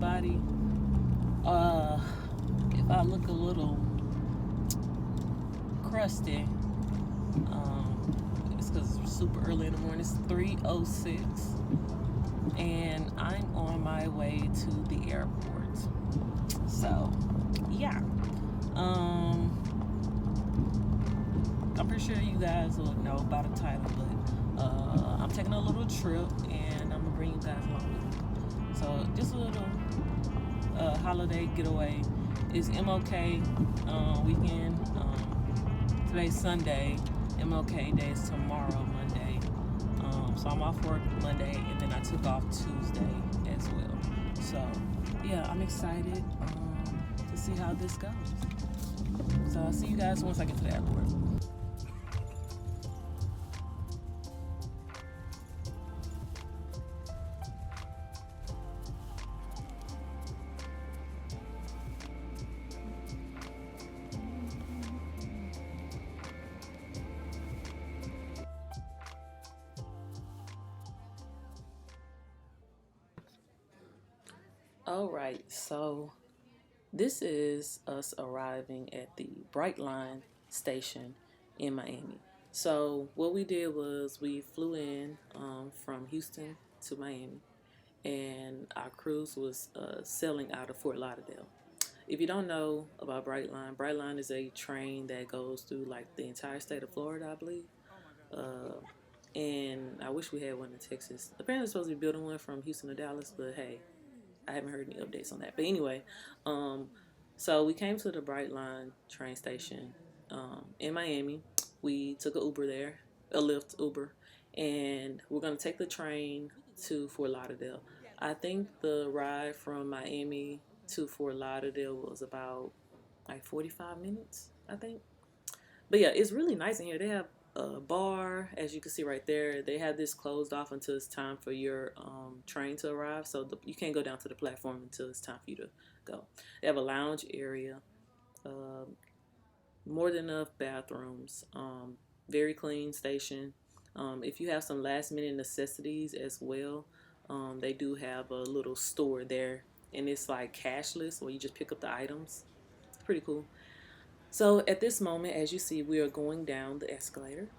everybody. If I look a little crusty, it's because it's super early in the morning. It's 3:06, and I'm on my way to the airport. So, yeah. I'm pretty sure you guys will know about the title, but I'm taking a little trip, and I'm gonna bring you guys along with me. So, just a little holiday getaway. It's MLK weekend. Today's Sunday. MLK Day is tomorrow, Monday. So I'm off work Monday, and then I took off Tuesday as well. So yeah, I'm excited to see how this goes. So I'll see you guys once I get to the airport. All right, so this is us arriving at the Brightline station in Miami. So what we did was we flew in from Houston to Miami, and our cruise was sailing out of Fort Lauderdale. If you don't know about Brightline, Brightline is a train that goes through like the entire state of Florida, I believe. Uh, and I wish we had one in Texas. Apparently, supposed to be building one from Houston to Dallas, but hey, I haven't heard any updates on that. But anyway, um, so we came to the Brightline train station in Miami. We took a Uber there, a Lyft Uber, and we're gonna take the train to Fort Lauderdale. I think the ride from Miami to Fort Lauderdale was about like 45 minutes, I think. But yeah, it's really nice in here. They have a bar, as you can see right there. They have this closed off until it's time for your train to arrive. So you can't go down to the platform until it's time for you to go. They have a lounge area, uh, more than enough bathrooms, very clean station. If you have some last minute necessities as well, they do have a little store there, and it's like cashless where you just pick up the items. It's pretty cool. So at this moment, as you see, we are going down the escalator,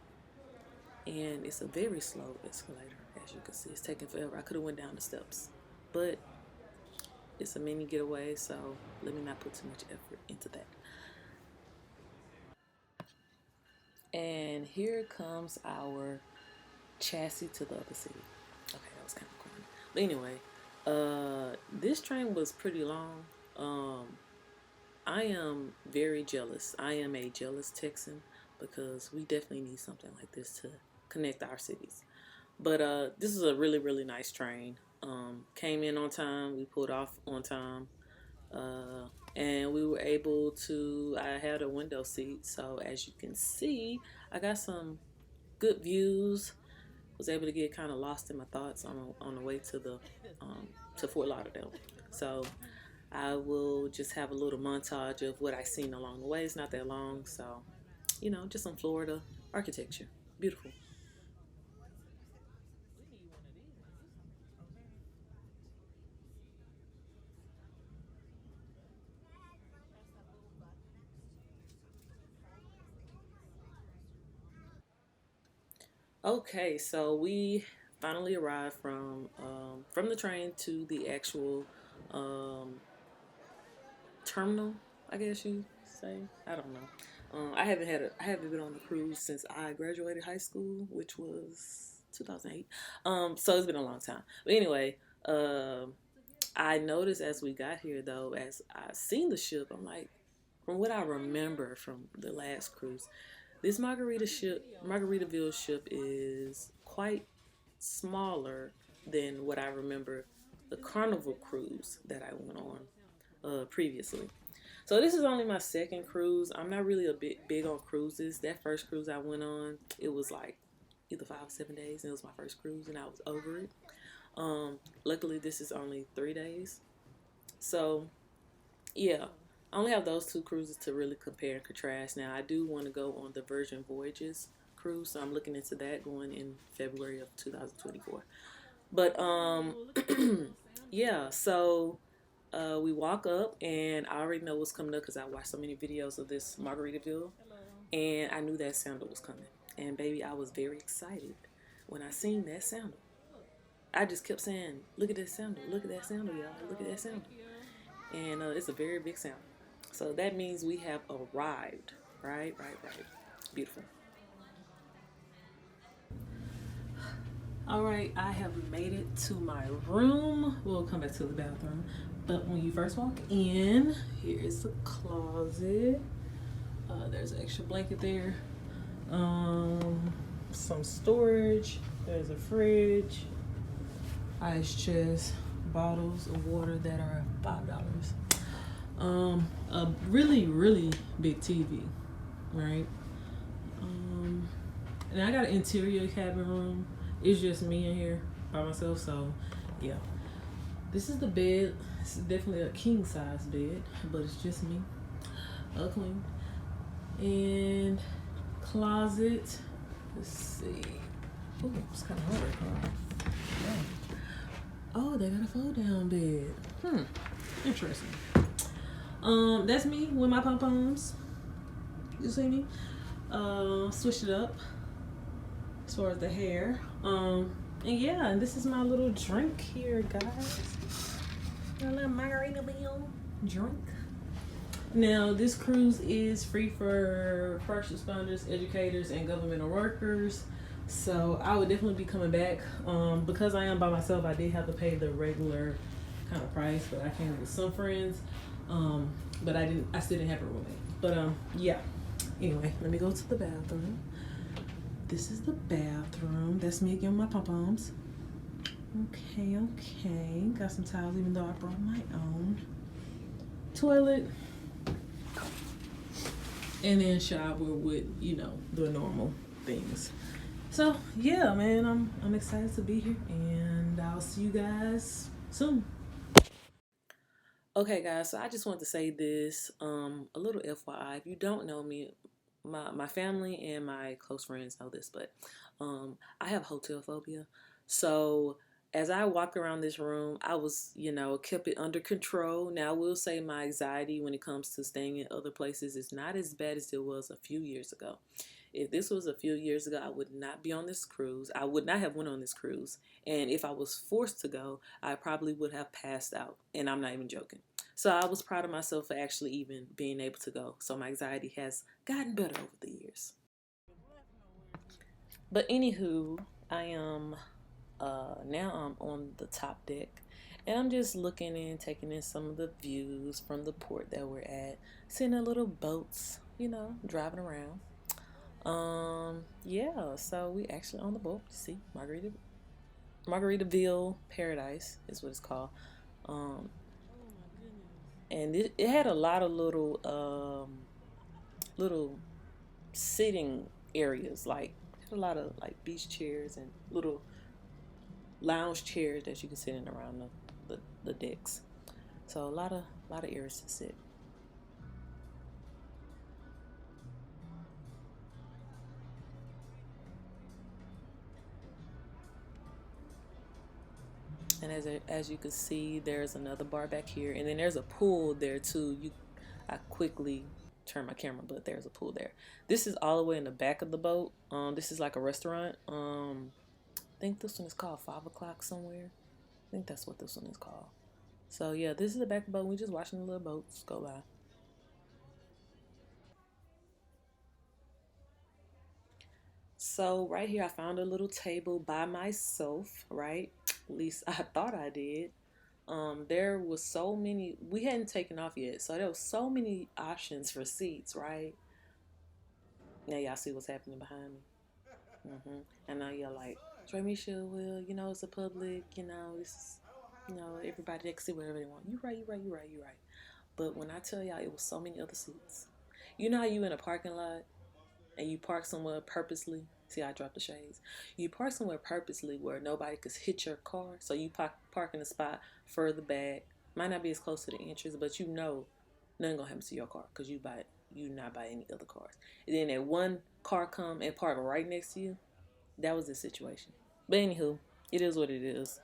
and it's a very slow escalator. As you can see, it's taking forever. I could have went down the steps, but it's a mini getaway, so let me not put too much effort into that. And here comes our chassis to the other city. Okay, that was kind of corny. But anyway, this train was pretty long. I am very jealous. I am a jealous Texan because we definitely need something like this to connect our cities. But this is a really, really nice train. Came in on time. We pulled off on time. And we were able to, I had a window seat. So as you can see, I got some good views. Was able to get kind of lost in my thoughts on the way to Fort Lauderdale. So I will just have a little montage of what I seen along the way. It's not that long, so just some Florida architecture. Beautiful. Okay, so we finally arrived from the train to the actual um, terminal. I guess you say. I don't know. I haven't been on a cruise since I graduated high school, which was 2008. So it's been a long time. But anyway, I noticed as we got here though, as I seen the ship, I'm like, from what I remember from the last cruise, this Margaritaville ship is quite smaller than what I remember the Carnival cruise that I went on previously. So this is only my second cruise. I'm not really a bit big on cruises. That first cruise I went on, it was like either 5 or 7 days, and it was my first cruise, and I was over it. Luckily, this is only 3 days. So yeah, I only have those two cruises to really compare and contrast. Now I do want to go on the Virgin Voyages cruise, so I'm looking into that going in February of 2024. But yeah, so We walk up, and I already know what's coming up because I watched so many videos of this Margaritaville, and I knew that sandal was coming. And baby, I was very excited when I seen that sandal. I just kept saying, "Look at that sandal! Look at that sandal, y'all! Look at that sandal!" And it's a very big sandal. So that means we have arrived. Right, right, right. Beautiful. All right, I have made it to my room. We'll come back to the bathroom. But when you first walk in, here is the closet. There's an extra blanket there. Some storage. There's a fridge. Ice chest. Bottles of water that are $5. A really, really big TV, right? And I got an interior cabin room. It's just me in here by myself, so yeah. This is the bed. This is definitely a king size bed, but it's just me, a queen. And closet. Let's see. Ooh, it's kind of hard. Yeah. Oh, they got a fold down bed. Interesting. That's me with my pom poms. You see me? Switch it up as far as the hair. And yeah, and this is my little drink here, guys. A little Margaritaville drink. Now, this cruise is free for first responders, educators, and governmental workers. So I would definitely be coming back. Because I am by myself, I did have to pay the regular kind of price, but I came with some friends. But I still didn't have a roommate. But yeah. Anyway, let me go to the bathroom. This is the bathroom. That's me again with my pom-poms. Okay. Got some towels, even though I brought my own. Toilet. And then shower with, the normal things. So, yeah, man, I'm excited to be here. And I'll see you guys soon. Okay, guys, so I just want to say this, a little FYI. If you don't know me, my family and my close friends know this, but I have hotel phobia. So as I walk around this room, I was, kept it under control. Now, I will say my anxiety when it comes to staying in other places is not as bad as it was a few years ago. If this was a few years ago, I would not be on this cruise. I would not have went on this cruise. And if I was forced to go, I probably would have passed out. And I'm not even joking. So I was proud of myself for actually even being able to go. So my anxiety has gotten better over the years. But anywho, I am now I'm on the top deck, and I'm just looking and taking in some of the views from the port that we're at, seeing the little boats, driving around. Yeah, so we actually on the boat. See, Margaritaville Paradise is what it's called. Um, and it had a lot of little sitting areas, like had a lot of like beach chairs and little lounge chairs that you can sit in around the decks. So a lot of areas to sit. And as you can see, there's another bar back here, and then there's a pool there too. I quickly turn my camera, but there's a pool there. This is all the way in the back of the boat. This is like a restaurant. I think this one is called 5 o'clock somewhere. I think that's what this one is called. So yeah, this is the back of the boat. We just watching the little boats go by. So right here, I found a little table by myself. Right, at least I thought I did. There was so many. We hadn't taken off yet, so there was so many options for seats. Right now, y'all see what's happening behind me. And now you're like, Trey Misha, well, it's a public. This is, everybody they can see whatever they want. You right, you right, you right, you right. But when I tell y'all, it was so many other seats. You know how you in a parking lot and you park somewhere purposely. See, I dropped the shades. You park somewhere purposely where nobody could hit your car, so you park in a spot further back. Might not be as close to the entrance, but nothing gonna happen to your car because you not by any other cars. And then that one car come and park right next to you. That was the situation. But anywho, it is what it is.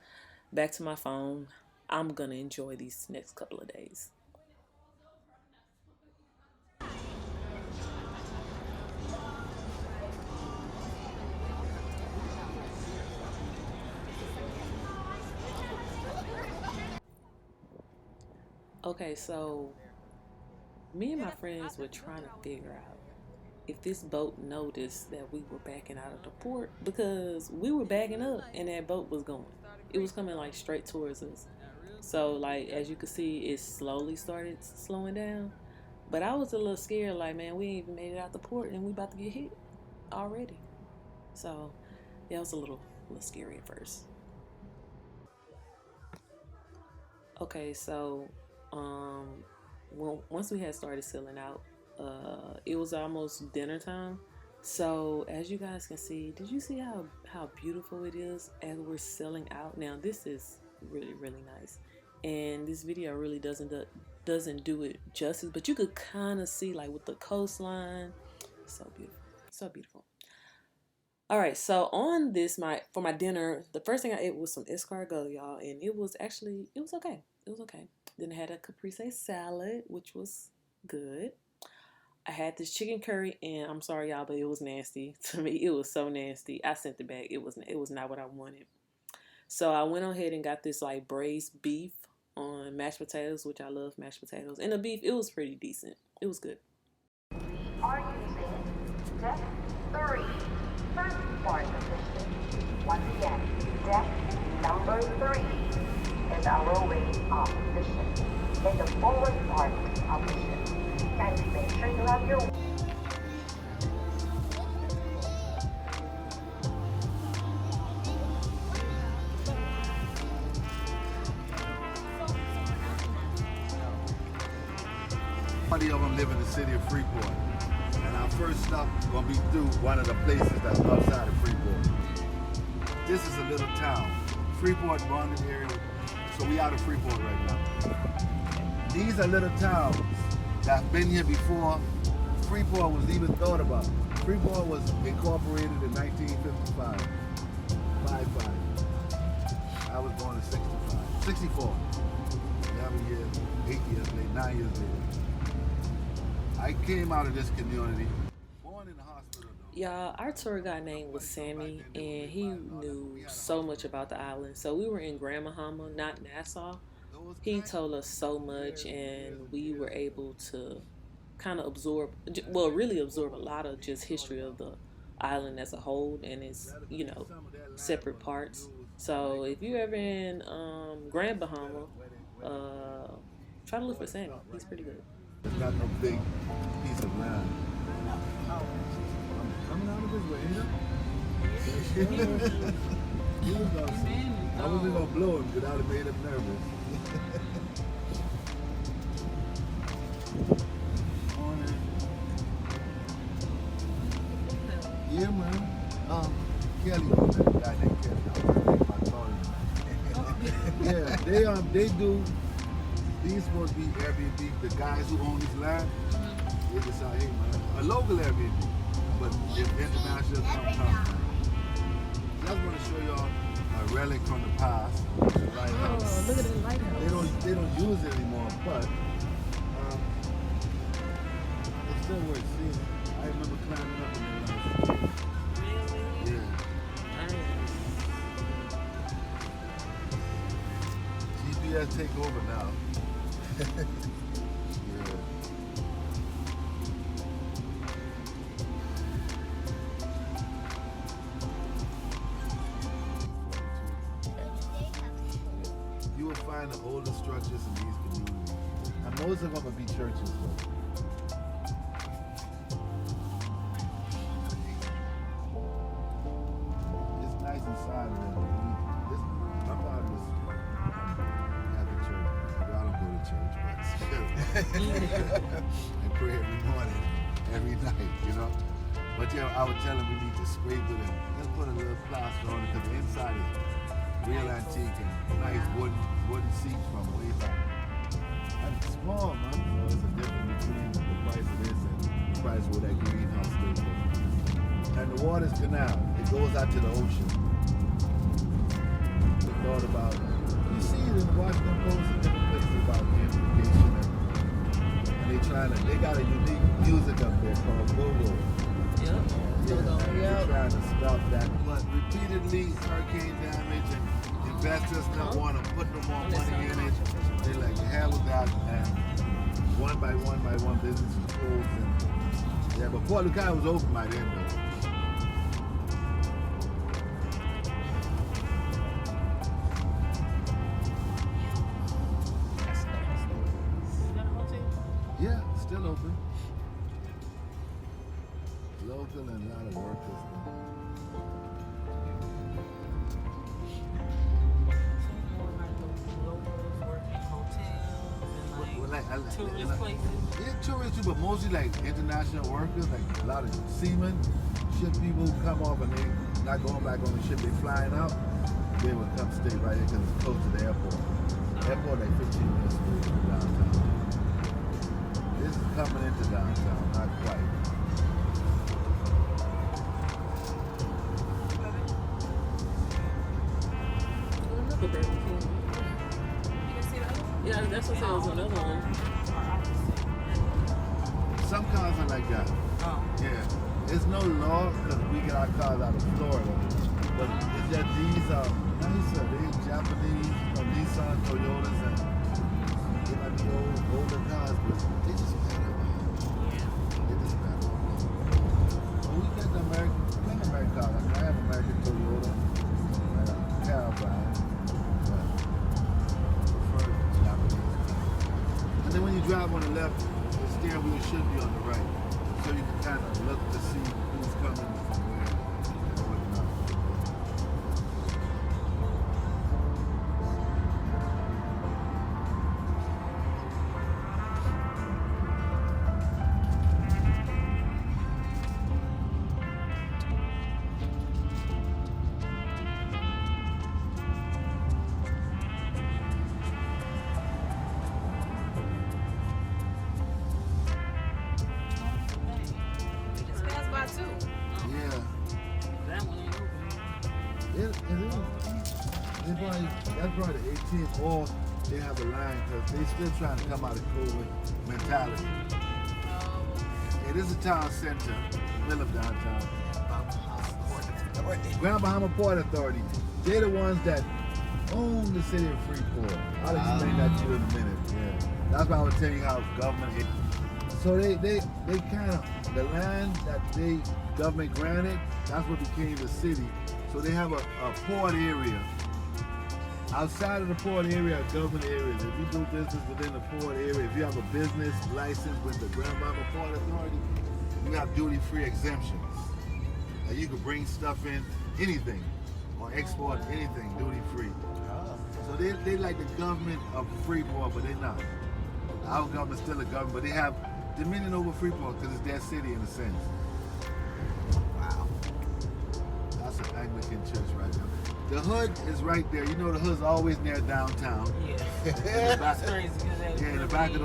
Back to my phone. I'm gonna enjoy these next couple of days. Okay, so me and my friends were trying to figure out if this boat noticed that we were backing out of the port, because we were backing up and that boat was going. It was coming like straight towards us. So like as you can see, it slowly started slowing down. But I was a little scared, like, man, we ain't even made it out the port and we about to get hit already. So yeah, it was a little scary at first. Okay, so um, well, once we had started selling out, it was almost dinner time. So as you guys can see, did you see how beautiful it is as we're selling out? Now this is really nice, and this video really doesn't do it justice, but you could kind of see like with the coastline, so beautiful, so beautiful. All right, so on this for my dinner, the first thing I ate was some escargot, y'all, and it was okay. It was okay. Then I had a caprese salad, which was good. I had this chicken curry, and I'm sorry, y'all, but it was nasty to me. It was so nasty. I sent it back. It was not what I wanted. So I went ahead and got this like braised beef on mashed potatoes, which I love mashed potatoes, and the beef, it was pretty decent. It was good. Are using deck 3, first part position. Once again, deck number 3 is our way-off position. In the forward part position, kindly make sure you have your Many of them live in the city of Freeport. And our first stop is going to be through one of the places that's outside of Freeport. This is a little town. Freeport, bonded area. So we out of Freeport right now. These are little towns that's been here before Freeport was even thought about. Freeport was incorporated in 1955. 55. I was born in 65. 64. 11 years, 8 years later, 9 years later. I came out of this community, born in the hospital. Y'all, our tour guide name was Sammy, and he knew so much about the island. So we were in Grand Bahama, not Nassau. He told us so much, and we were able to kind of really absorb a lot of just history of the island as a whole, and its, separate parts. So if you're ever in Grand Bahama, try to look for Sammy. He's pretty good. It's not no big piece of land. I'm coming out of this way, He was I wasn't gonna blow him because I'd have made him nervous. Yeah, man. Kelly, that guy named Kelly. Yeah, they do. These supposed to be Airbnb. The guys who own this land, they just out here, man. A local Airbnb, but if international come. I just want to show y'all a relic from the past. The lighthouse. Oh, look at the lighthouse. They don't use it anymore, but it's still worth seeing. I remember climbing up in there. Really? Yeah. GPS take over now. Yeah. You will find the older structures in these communities, and most of them will be churches. It's nice inside of there. My father was at the church. Well, I don't go to church, but I pray every morning, every night, But I would tell him we need to scrape it and just put a little plaster on it because the inside is real antique and nice wooden seats from way back. And it's small, man. So it's a difference between the price of this and the price of that greenhouse space. And the water's canal. It goes out to the ocean. We thought about it. You see it in the Washington Post and different places about gentrification, and they got a unique music up there called go-go. Yep. Yeah, they're trying to stop that. But repeatedly, hurricane damage and investors don't want to put no more money in it. They're like, hell with that. And one by one, businesses closed. And, yeah, but Port Lucas was open by then, though. Yeah, still open. Local and a lot of workers. Tourist places. Yeah, tourists too, but mostly like international workers, like a lot of seamen, ship people who come off and they not going back on the ship, they flying out, they would come stay right here because it's close to the airport. Airport like 15 minutes away from downtown. This is coming into downtown, not quite. Another Burger King. Yeah, that's what I was another one. Some cars are like that. Oh. Yeah. There's no law because we get our cars out of Florida. But it's just these are nicer. They're Japanese, Nissan, Toyotas, and they might be older cars, but they just better. They just better. But we get the American car. Like I have American Toyota and a Caravan. But I prefer Japanese. And then when you drive on the left, the steering wheel should be on the right. So you can kind of look to see who's coming from where and whatnot. That's probably the 18th, or they have a line because they're still trying to come out of COVID mentality. It is a town center, middle of downtown. Grand Bahama Port Authority. They're the ones that own the city of Freeport. I'll explain that to you in a minute. Yeah, that's why I was telling you how government is. So they kind of, the land that government granted, that's what became the city. So they have a port area. Outside of the port area are government areas. If you do business within the port area, if you have a business license with the Grand Bahama Port Authority, you have duty-free exemptions. And you can bring stuff in, anything, or export anything duty-free. So they like the government of Freeport, but they're not. Our government's still a government, but they have dominion over Freeport because it's their city in a sense. Wow. That's an Anglican church right there. The hood is right there. You know the hood's always near downtown. Yeah. That's crazy. Yeah, in the back of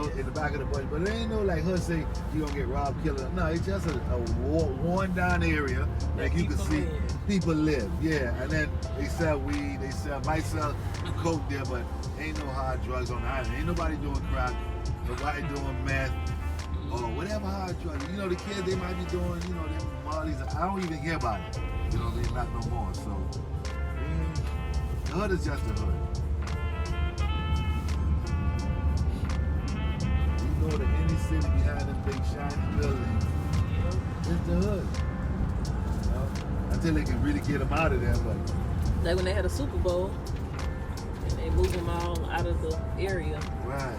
the bush. But it ain't no like hood say you gonna get robbed, killed. No, it's just a worn down area like you can see people live. Yeah, and then they sell weed. Might sell coke there, but ain't no hard drugs on the island. Ain't nobody doing crack. Nobody doing meth or whatever hard drugs. You know the kids they might be doing. You know them Molly's. I don't even hear about it. You know they not no more. So. The hood is just a hood. You go to any city behind them big shiny buildings, it's the hood. You know? Until they can really get them out of there. But like when they had a Super Bowl and they moved them all out of the area. Right.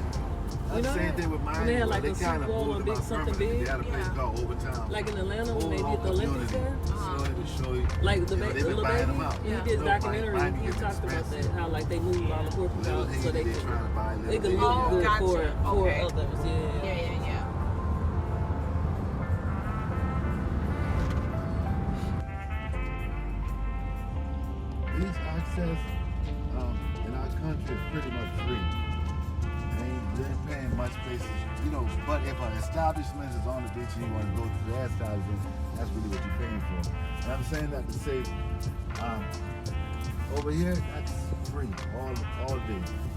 That's the same thing with Miami. They had like they a Super Bowl or big something big. They had a place called Overtown. Like in Atlanta when they did the Olympics there. Show you. Like the little baby, them out. he did documentary. He talked about that, how like they moved all the poor people out so they could live good for others. Yeah. Beach access in our country is pretty much free. They ain't paying much places, you know, but if an establishment is on the beach and you want to go to their establishment, that's really what you're paying for. And I'm saying that to say, over here, that's free all day.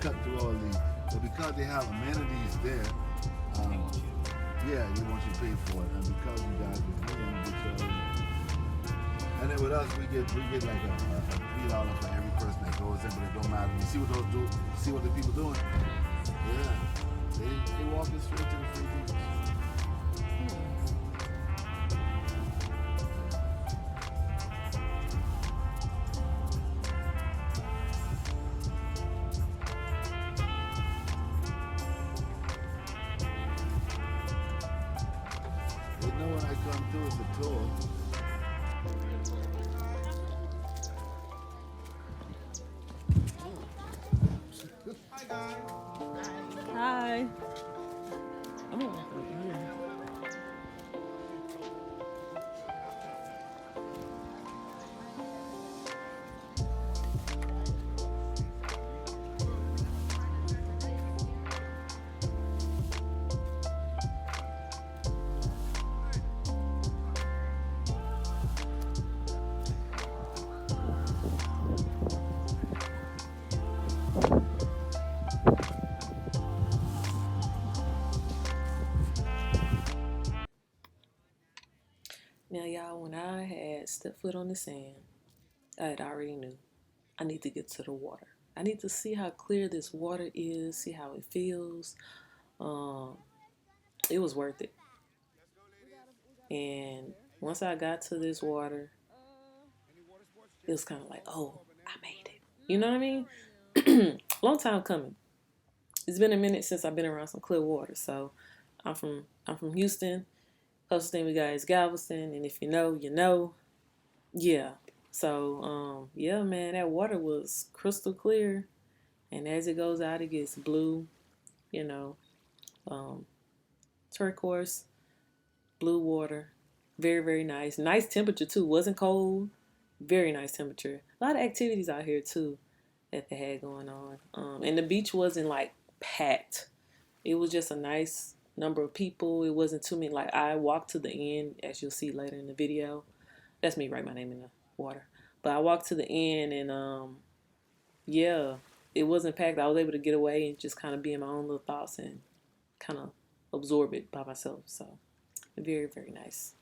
Cut through all these. But because they have amenities there, yeah, they want you to pay for it. And because you guys are free, and then with us, we get like a $3 for every person that goes in, but it don't matter. You see what those do? See what the people doing? Yeah, they walking straight to the free beach. They know when I come through, it's a tour. Hi. I'm gonna walk over here. Now, y'all, when I had stepped foot on the sand, I had already knew I need to get to the water. I need to see how clear this water is, see how it feels. It was worth it. And once I got to this water, it was kind of like, oh, I made it. You know what I mean? Long time coming. It's been a minute since I've been around some clear water. So I'm from Houston. Closest thing we got is Galveston, and if you know, you know. Yeah. So yeah, man, that water was crystal clear, and as it goes out, it gets blue, you know, turquoise, blue water, very, very nice. Nice temperature too. Wasn't cold. Very nice temperature. A lot of activities out here too that they had going on. And the beach wasn't like packed. It was just a nice number of people. It wasn't too many. Like, I walked to the end, as you'll see later in the video. That's me, write my name in the water. But I walked to the end, and yeah, it wasn't packed. I was able to get away and just kind of be in my own little thoughts and kind of absorb it by myself. So very, very nice.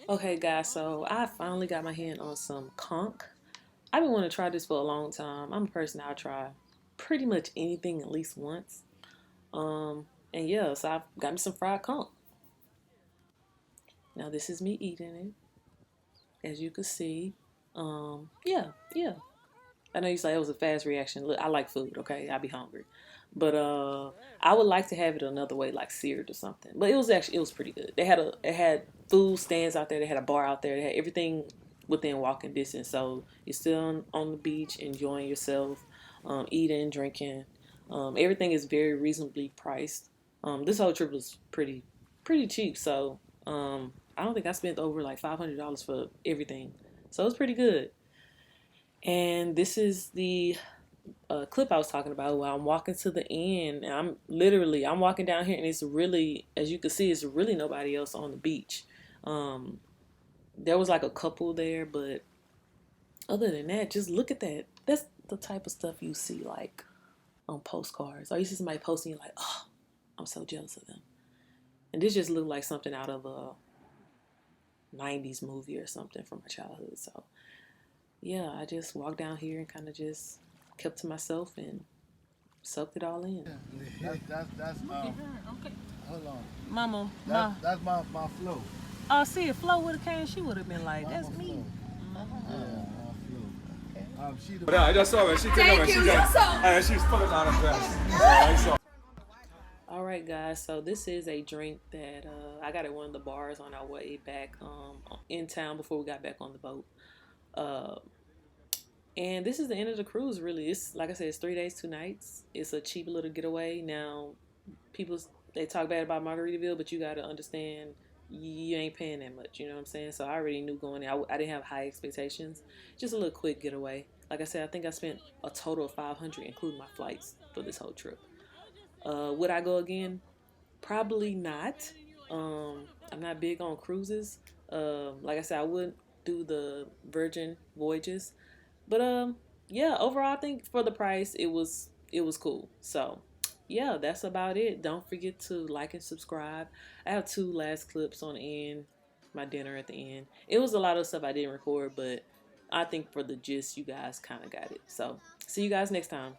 Okay, guys, so I finally got my hand on some conch. I've been wanting to try this for a long time. I'm a person, I'll try pretty much anything at least once. And yeah, so I've got me some fried conch. Now this is me eating it, as you can see. Yeah, yeah. I know you say it was a fast reaction. Look, I like food, okay? I be hungry. But I would like to have it another way, like seared or something. But it was pretty good. It had food stands out there, they had a bar out there, they had everything within walking distance. So you're still on the beach enjoying yourself, eating, drinking. Everything is very reasonably priced. This whole trip was pretty cheap, so I don't think I spent over like $500 for everything. So it's pretty good. And this is the clip I was talking about where I'm walking to the end. And I'm walking down here, and it's really, as you can see, it's really nobody else on the beach. There was like a couple there, but other than that, just look at that. That's the type of stuff you see like on postcards. Or you see somebody posting, you're like, oh, I'm so jealous of them. And this just looked like something out of a 90s movie or something from my childhood. So yeah, I just walked down here and kind of just kept to myself and soaked it all in. That's Okay. hold on. Mama, That's my flow. oh, see, if Flo would have came, she would have been like, that's My me. flow. Yeah, my flow. She the Yeah, I just saw her. She took over. She was pulling on her dress. I saw. All right, guys. So this is a drink that I got at one of the bars on our way back in town before we got back on the boat. And this is the end of the cruise. Really, it's like I said, it's 3 days, 2 nights. It's a cheap little getaway. Now, people they talk bad about Margaritaville, but you got to understand you ain't paying that much. You know what I'm saying? So I already knew going there. I didn't have high expectations. Just a little quick getaway. Like I said, I think I spent a total of $500, including my flights, for this whole trip. Would I go again? Probably not. I'm not big on cruises. Like I said, I would do the Virgin voyages. But yeah, overall I think for the price it was cool. So yeah, that's about it. Don't forget to like and subscribe. I have two last clips on the end, my dinner at the end. It was a lot of stuff I didn't record, but I think for the gist you guys kind of got it. So see you guys next time.